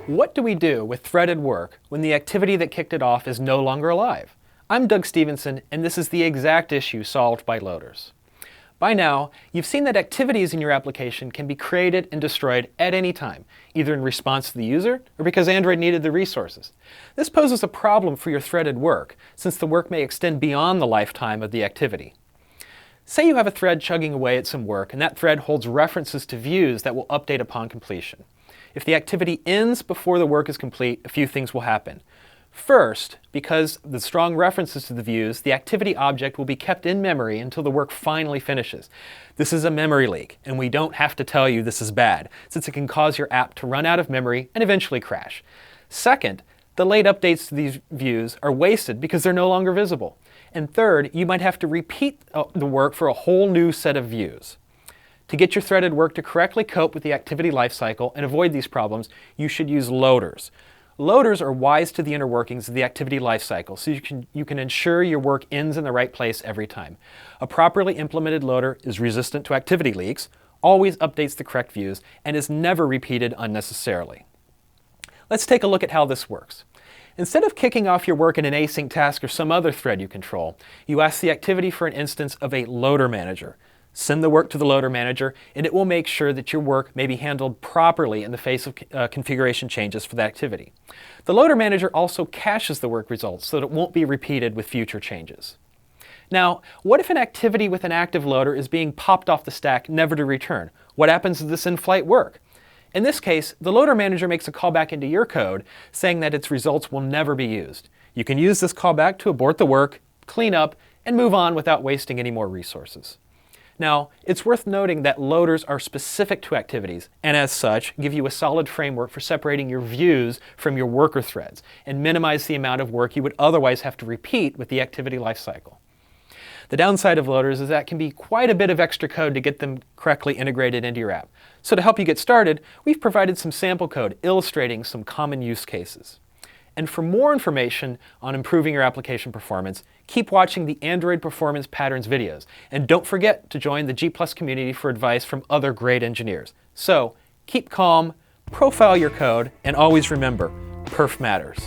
What do we do with threaded work when the activity that kicked it off is no longer alive? I'm Doug Stevenson, and this is the exact issue solved by loaders. By now, you've seen that activities in your application can be created and destroyed at any time, either in response to the user or because Android needed the resources. This poses a problem for your threaded work, since the work may extend beyond the lifetime of the activity. Say you have a thread chugging away at some work, and that thread holds references to views that will update upon completion. If the activity ends before the work is complete, a few things will happen. First, because of the strong references to the views, the activity object will be kept in memory until the work finally finishes. This is a memory leak, and we don't have to tell you this is bad, since it can cause your app to run out of memory and eventually crash. Second, the late updates to these views are wasted because they're no longer visible. And third, you might have to repeat the work for a whole new set of views. To get your threaded work to correctly cope with the activity lifecycle and avoid these problems, you should use loaders. Loaders are wise to the inner workings of the activity lifecycle, so you can ensure your work ends in the right place every time. A properly implemented loader is resistant to activity leaks, always updates the correct views, and is never repeated unnecessarily. Let's take a look at how this works. Instead of kicking off your work in an async task or some other thread you control, you ask the activity for an instance of a loader manager. Send the work to the loader manager, and it will make sure that your work may be handled properly in the face of configuration changes for the activity. The loader manager also caches the work results so that it won't be repeated with future changes. Now, what if an activity with an active loader is being popped off the stack, never to return? What happens to this in-flight work? In this case, the loader manager makes a callback into your code saying that its results will never be used. You can use this callback to abort the work, clean up, and move on without wasting any more resources. Now, it's worth noting that loaders are specific to activities, and as such, give you a solid framework for separating your views from your worker threads, and minimize the amount of work you would otherwise have to repeat with the activity lifecycle. The downside of loaders is that it can be quite a bit of extra code to get them correctly integrated into your app. So to help you get started, we've provided some sample code illustrating some common use cases. And for more information on improving your application performance, keep watching the Android Performance Patterns videos. And don't forget to join the G+ community for advice from other great engineers. So keep calm, profile your code, and always remember, perf matters.